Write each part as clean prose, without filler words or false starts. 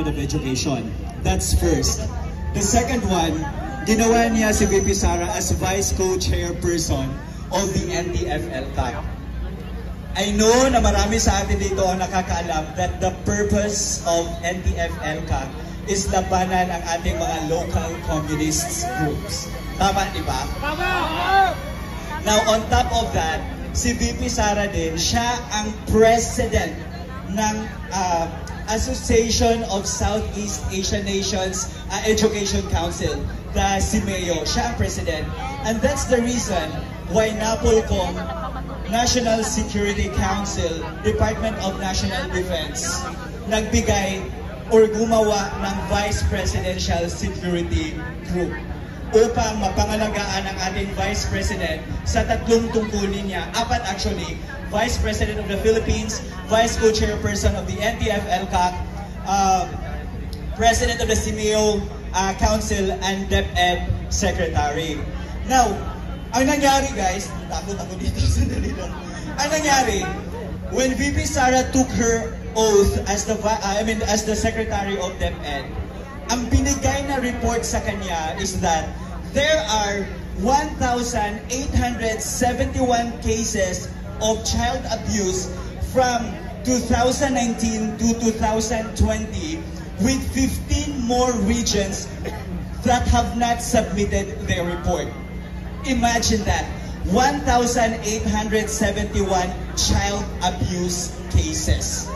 of Education. That's first. The second one, ginawa niya si VP Sara as Vice Co-Chairperson of the NTF-ELCAC. I know na marami sa atin dito ang nakakaalam that the purpose of NTF-ELCAC is labanan ang ating mga local communist groups. Tama, di ba? Tama! Now, on top of that, si VP Sara din, siya ang president ng Association of Southeast Asian Nations Education Council, the CIMEO. Siya ang president. And that's the reason why NAPOLCOM, National Security Council, Department of National Defense, nagbigay or gumawa ng Vice Presidential Security Group upang mapangalagaan ang ating Vice President sa tatlong tungkulin niya. Apat actually, Vice President of the Philippines, Vice Co-Chairperson of the NTF-ELCAC, President of the CIMEO Council, and DepEd Secretary. Now, ang nangyari guys, takot ako dito sa dalila. Ang nangyari, when VP Sara took her oath as the Secretary of DepEd, ang binigay na report sa kanya is that there are 1,871 cases of child abuse from 2019 to 2020, with 15 more regions that have not submitted their report. Imagine that, 1,871 child abuse cases.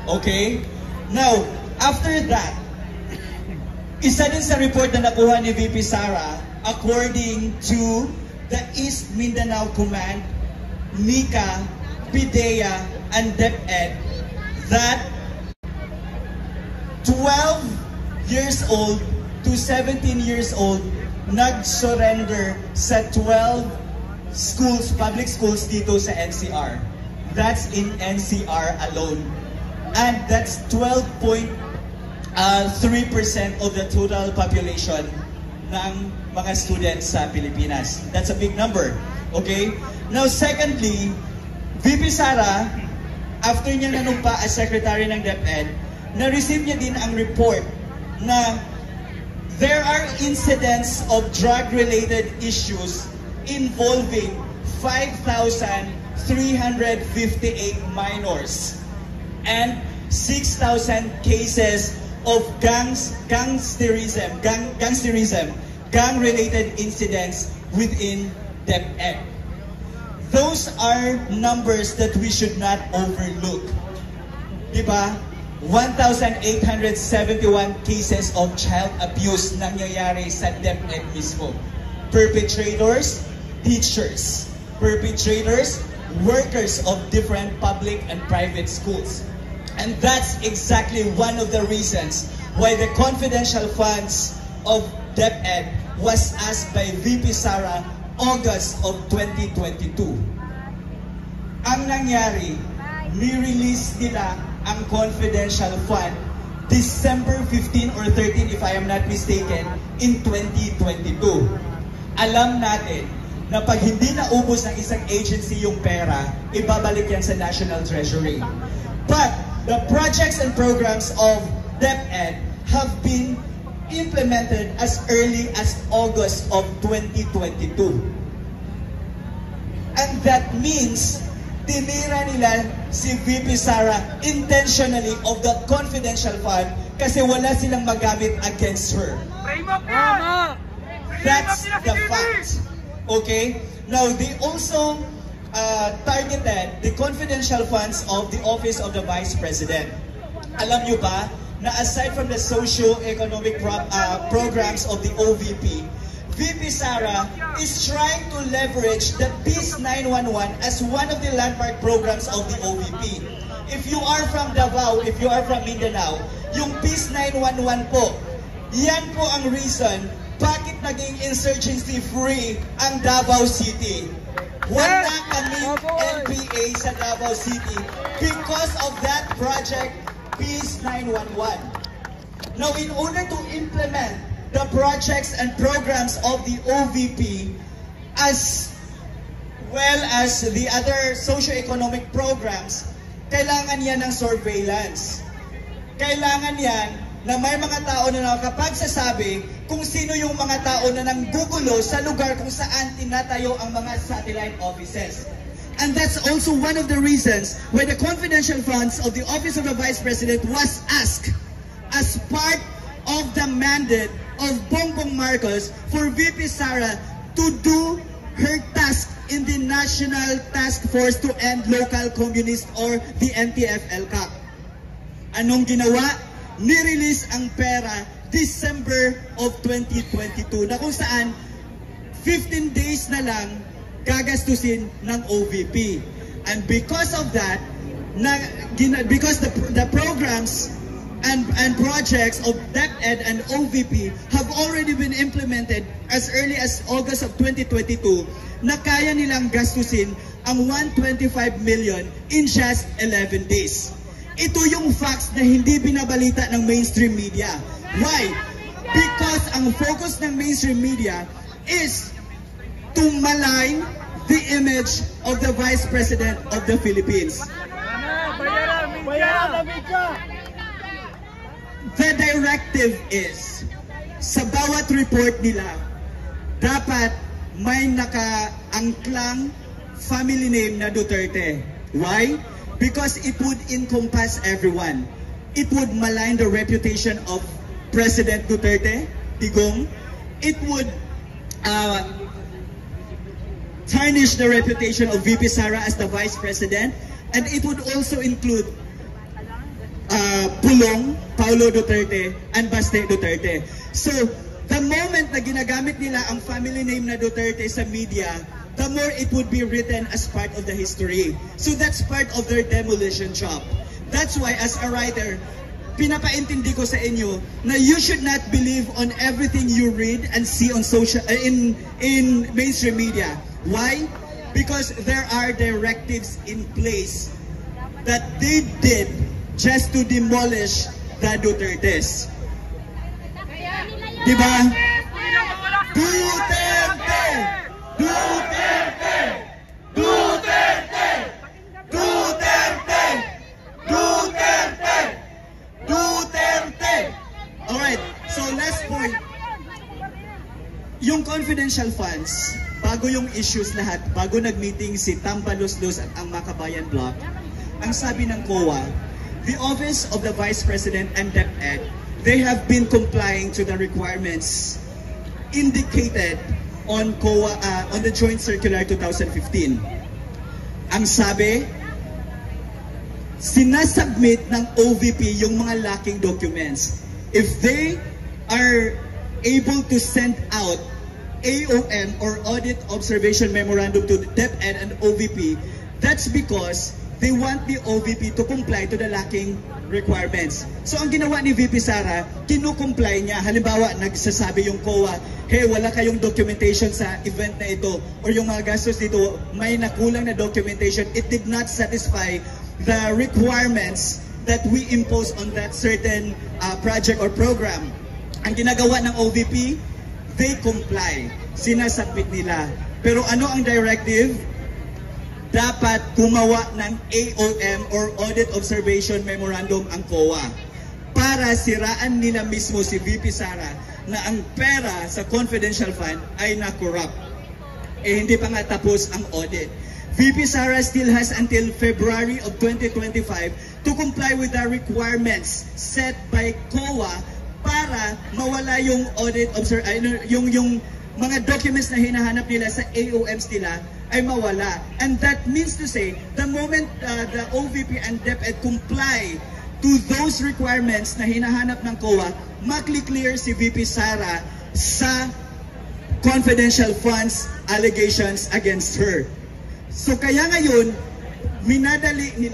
Okay? Now, after that, isa din sa report na nakuha ni VP Sara, according to the East Mindanao Command, NICA, PIDEA, and DepEd, that 12 years old to 17 years old nag-surrender sa 12 schools, public schools dito sa NCR. That's in NCR alone. And that's 12.3% of the total population ng mga students sa Pilipinas. That's a big number. Okay? Now, secondly, VP Sara, after niya nanumpa as Secretary ng DepEd, na-receive niya din ang report na there are incidents of drug-related issues involving 5,358 minors and 6,000 cases of gangsterism, gang-related incidents within DepEd. Those are numbers that we should not overlook. Diba? 1,871 cases of child abuse nangyayari sa DepEd mismo. Perpetrators, teachers. Perpetrators, workers of different public and private schools. And that's exactly one of the reasons why the confidential funds of DepEd was asked by VP Sara August of 2022. Ang nangyari, ni-release nila ang confidential fund December 15 or 13 if I am not mistaken in 2022. Alam natin na pag hindi naubos ng isang agency yung pera, ibabalik yan sa National Treasury. But the projects and programs of DepEd have been implemented as early as August of 2022. And that means tinira nila si VP Sara intentionally of that confidential fund kasi wala silang magamit against her. That's the fact. Okay? Now, they also targeted the confidential funds of the Office of the Vice President. Alam nyo ba na aside from the socio-economic programs of the OVP, VP Sara is trying to leverage the Peace 911 as one of the landmark programs of the OVP. If you are from Davao, if you are from Mindanao, yung Peace 911 po, yan po ang reason bakit naging insurgency-free ang Davao City. Wala kaming NPA sa Davao City because of that project, Peace 911. Now, in order to implement the projects and programs of the OVP as well as the other socio-economic programs, kailangan yan ng surveillance. kailangan yan na may mga tao na nakakapagsasabi kung sino yung mga tao na nanggugulo sa lugar kung saan tinatayo ang mga satellite offices. And that's also one of the reasons why the confidential funds of the Office of the Vice President was asked as part of the mandate of Bongbong Marcos for VP Sara to do her task in the National Task Force to End Local Communist or the NTF-ELCAC. Anong ginawa? Nirelease ang pera December of 2022 na kung saan 15 days na lang gagastusin ng OVP. And because of that, because the programs and projects of DepEd and OVP have already been implemented as early as August of 2022, na kaya nilang gastusin ang 125 million in just 11 days. Ito yung facts na hindi binabalita ng mainstream media. Why? Because ang focus ng mainstream media is to malign the image of the Vice President of the Philippines. The directive is, sa bawat report nila, dapat may nakaangklang family name na Duterte. Why? Because it would encompass everyone. It would malign the reputation of President Duterte, Digong. It would tarnish the reputation of VP Sara as the Vice President, and it would also include Pulong, Paulo Duterte, and Baste Duterte. So, the moment na ginagamit nila ang family name na Duterte sa media, the more it would be written as part of the history. So that's part of their demolition job. That's why as a writer, pinapaintindi ko sa inyo na you should not believe on everything you read and see on in mainstream media. Why? Because there are directives in place that they did just to demolish the Dutertes. Diba? Duterte! Duterte! Duterte! Duterte! Duterte! Duterte! Alright, so last point. Yung confidential funds, bago yung issues lahat, bago nag-meeting si Tambaluslos at ang Makabayan Bloc, ang sabi ng COA, the Office of the Vice President and DepEd, they have been complying to the requirements indicated on COA, on the Joint Circular 2015. Ang sabi, sinasubmit ng OVP yung mga lacking documents. If they are able to send out AOM or Audit Observation Memorandum to the DepEd and OVP, that's because they want the OVP to comply to the lacking requirements. So ang ginawa ni VP Sara, kinukomply niya. Halimbawa, nagsasabi yung COA, hey, wala kayong documentation sa event na ito or yung mga gastos dito, may nakulang na documentation. It did not satisfy the requirements that we impose on that certain project or program. Ang ginagawa ng OVP, they comply. Sinasubmit nila. Pero ano ang directive? Dapat gumawa ng AOM or Audit Observation Memorandum ang COA para siraan nila mismo si VP Sara na ang pera sa confidential fund ay na-corrupt. Eh hindi pa nga tapos ang audit. VP Sara still has until February of 2025 to comply with the requirements set by COA para mawala yung audit yung mga documents na hinahanap nila sa AOMs nila ay mawala. And that means to say, the moment the OVP and DepEd comply to those requirements na hinahanap ng COA, makli-clear si VP Sara sa confidential funds allegations against her. So kaya ngayon, minadali, di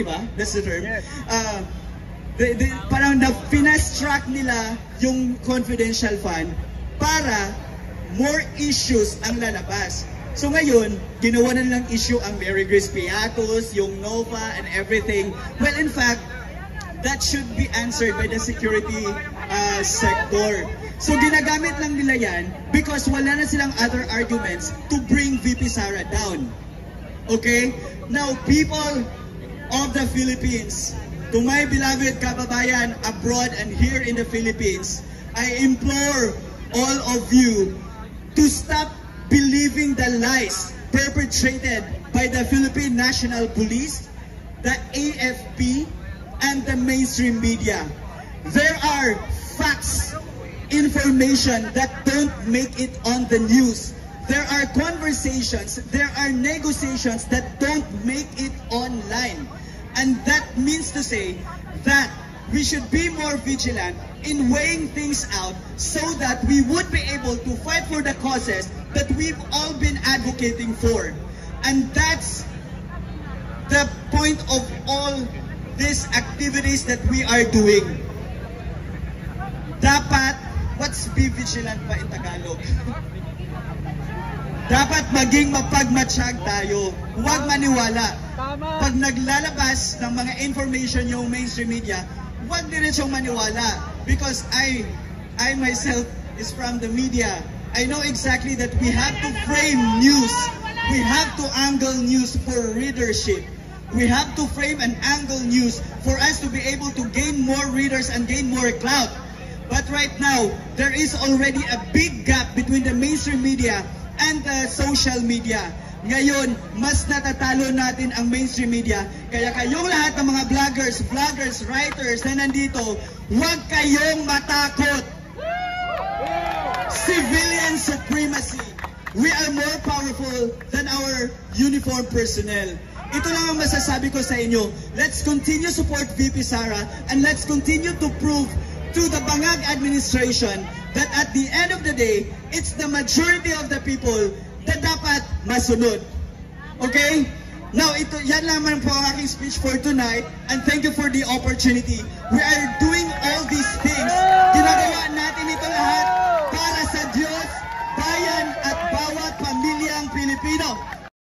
ba? That's the term. Parang na-finance track nila yung confidential fund para more issues ang lalabas. So ngayon, ginawa na nilang issue ang Mary Grace Piatos, yung Nova and everything. Well, in fact, that should be answered by the security sector. So ginagamit lang nila yan because wala na silang other arguments to bring VP Sara down. Okay? Now, people of the Philippines, to my beloved kababayan abroad and here in the Philippines, I implore all of you to stop believing the lies perpetrated by the Philippine National Police, the AFP, and the mainstream media. There are facts, information that don't make it on the news. There are conversations, there are negotiations that don't make it online. And that means to say that we should be more vigilant in weighing things out so that we would be able to fight for the causes that we've all been advocating for. And that's the point of all these activities that we are doing. Dapat, what's be vigilant pa in Tagalog? Dapat maging mapagmatsyag tayo. Huwag maniwala. Pag naglalabas ng mga information yung mainstream media, huwag diretsong maniwala. Because I myself is from the media. I know exactly that we have to frame news. We have to angle news for readership. We have to frame and angle news for us to be able to gain more readers and gain more clout. But right now, there is already a big gap between the mainstream media and the social media. Ngayon, mas natatalo natin ang mainstream media. Kaya kayong lahat ng mga vloggers, writers na nandito, huwag kayong matakot. Civilian supremacy. We are more powerful than our uniformed personnel. Ito lang ang masasabi ko sa inyo. Let's continue support VP Sara and let's continue to prove to the Bangag administration that at the end of the day, it's the majority of the people that dapat masunod. Okay? Now, yan lamang po ang aking speech for tonight and thank you for the opportunity. We are doing